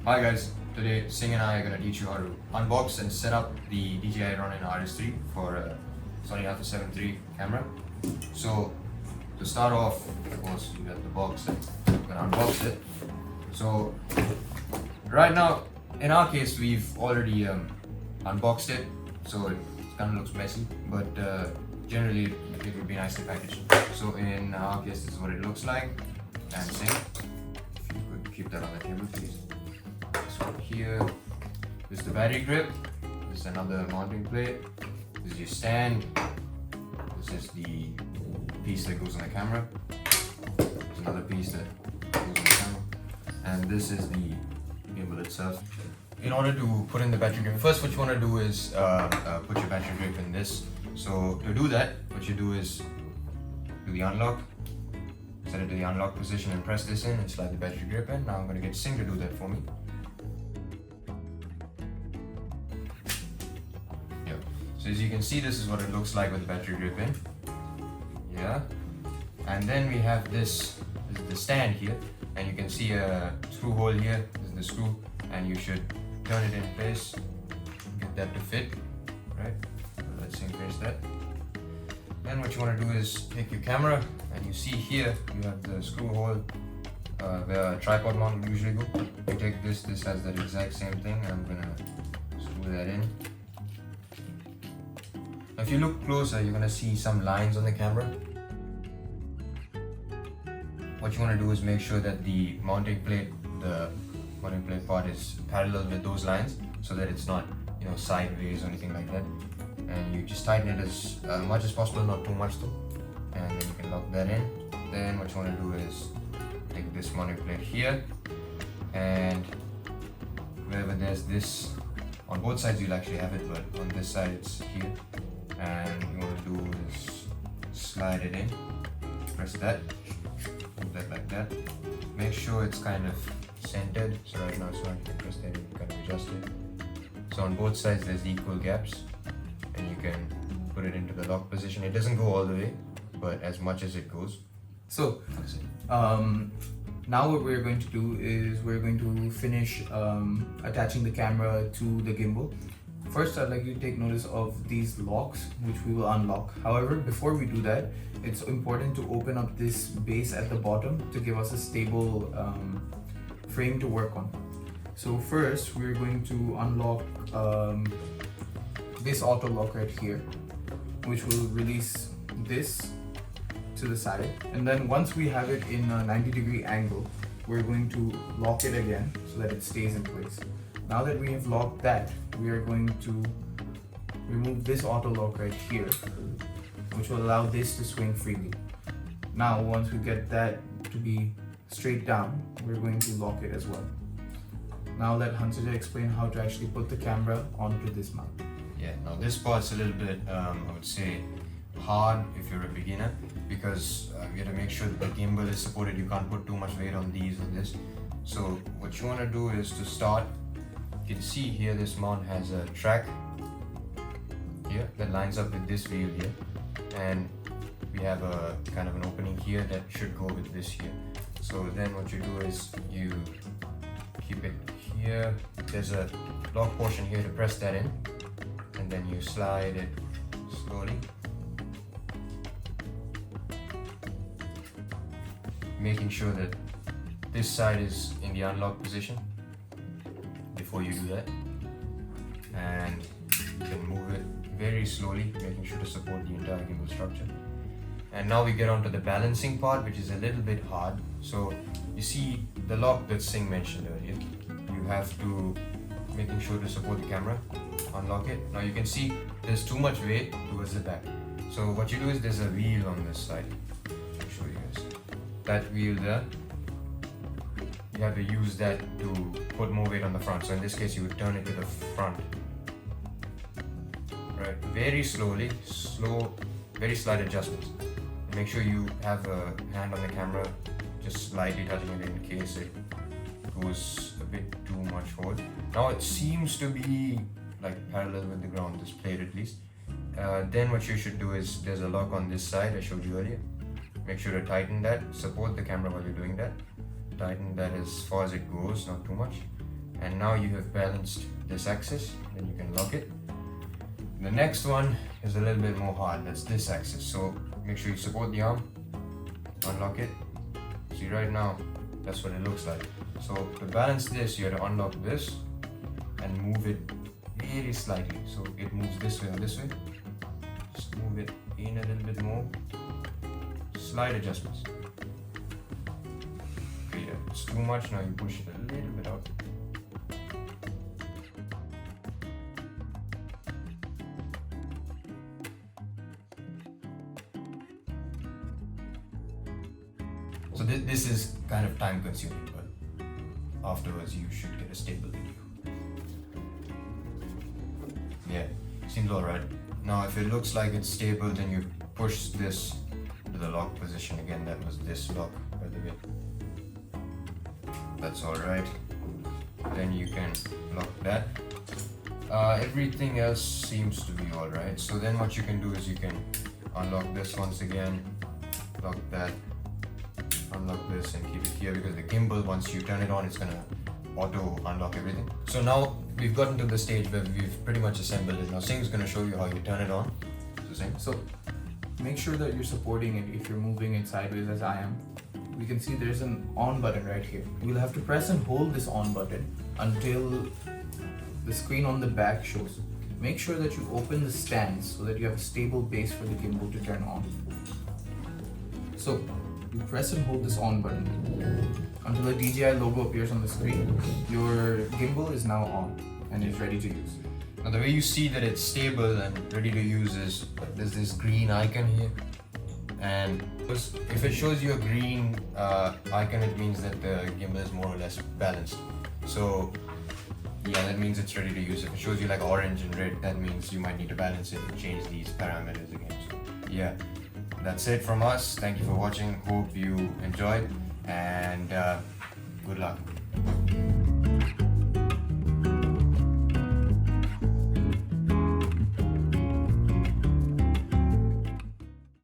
Hi guys, today Singh and I are going to teach you how to unbox and set up the DJI Ronin RS3 for Sony Alpha 7 III camera. So to start off, of course, you got the box and we're going to unbox it. So right now, in our case, we've already unboxed it, so it kind of looks messy, but generally it would be nicely packaged. So in our case, this is what it looks like. And Singh, if you could keep that on the table, please. So here is the battery grip, this is another mounting plate, this is your stand, this is the piece that goes on the camera, there's another piece that goes on the camera, and this is the gimbal itself. In order to put in the battery grip, first what you want to do is put your battery grip in this. So to do that, what you do is do the unlock, set it to the unlock position and press this in and slide the battery grip in. Now I'm going to get Singh to do that for me. So as you can see, this is what it looks like with the battery grip in. Yeah. And then we have this is the stand here, and you can see a screw hole here. This is the screw, and you should turn it in place, get that to fit, right? Let's increase that. Then what you want to do is take your camera, and you see here you have the screw hole where a tripod mount would usually go. You take this has that exact same thing, and I'm gonna screw that in. If you look closer, you're going to see some lines on the camera. What you want to do is make sure that the mounting plate part is parallel with those lines, so that it's not, sideways or anything like that. And you just tighten it as much as possible, not too much though. And then you can lock that in. Then what you want to do is take this mounting plate here, and wherever there's this, on both sides you'll actually have it, but on this side it's here. And you want to do is slide it in, press that, put that like that. Make sure it's kind of centered, so right now it's not, you can press that and you kind of adjust it. So on both sides there's equal gaps, and you can put it into the lock position. It doesn't go all the way, but as much as it goes. So now what we're going to do is we're going to finish attaching the camera to the gimbal. First, I'd like you to take notice of these locks, which we will unlock. However, before we do that, it's important to open up this base at the bottom to give us a stable frame to work on. So first, we're going to unlock this auto lock right here, which will release this to the side. And then once we have it in a 90-degree angle, we're going to lock it again so that it stays in place. Now that we have locked that, we are going to remove this auto lock right here, which will allow this to swing freely. Now, once we get that to be straight down, we're going to lock it as well. Now let Hansija explain how to actually put the camera onto this mount. Yeah, now this part's a little bit, I would say, hard if you're a beginner, because you have to make sure that the gimbal is supported. You can't put too much weight on these or this. So what you want to do is to start, you can see here this mount has a track here that lines up with this wheel here, and we have a kind of an opening here that should go with this here. So then what you do is you keep it here, there's a lock portion here to press that in, and then you slide it slowly, making sure that this side is in the unlock position before you do that, and you can move it very slowly, making sure to support the entire gimbal structure. And now we get onto the balancing part, which is a little bit hard. So you see the lock that Singh mentioned earlier, you have to making sure to support the camera, unlock it. Now you can see there's too much weight towards the back. So what you do is there's a wheel on this side. I'll show you guys. That wheel there, you have to use that to put more weight on the front. So in this case, you would turn it to the front. Right, very slowly, very slight adjustments. Make sure you have a hand on the camera, just slightly touching it in case it goes a bit too much forward. Now it seems to be like parallel with the ground, this plate at least. Then what you should do is, there's a lock on this side I showed you earlier. Make sure to tighten that, support the camera while you're doing that. Tighten that as far as it goes, not too much. and now you have balanced this axis. Then you can lock it. The next one is a little bit more hard. That's this axis. So make sure you support the arm, unlock it. See, right now that's what it looks like. So to balance this, you have to unlock this and move it very slightly. So it moves this way or this way. Just move it in a little bit more. Slight adjustments. Okay, it's too much. Now you push it a little bit out. So this is kind of time consuming, but afterwards you should get a stable video. Yeah, seems alright. Now if it looks like it's stable, then you push this to the lock position again. That was this lock, by the way. That's alright. Then you can lock that. Everything else seems to be alright. So then what you can do is you can unlock this once again, lock that, unlock this and keep it here, because the gimbal, once you turn it on, it's gonna auto unlock everything. So now we've gotten to the stage where we've pretty much assembled it. Now Singh's gonna show you how you turn it on. So make sure that you're supporting it if you're moving it sideways as I am. We can see there's an on button right here. You'll have to press and hold this on button until the screen on the back shows. Make sure that you open the stands so that you have a stable base for the gimbal to turn on. So you press and hold this on button until the DJI logo appears on the screen. Your gimbal is now on and is ready to use. Now the way you see that it's stable and ready to use is there's this green icon here, and if it shows you a green icon, it means that the gimbal is more or less balanced. So yeah, that means it's ready to use. If it shows you like orange and red, that means you might need to balance it and change these parameters again. So yeah, that's it from us. Thank you for watching. Hope you enjoyed, and good luck.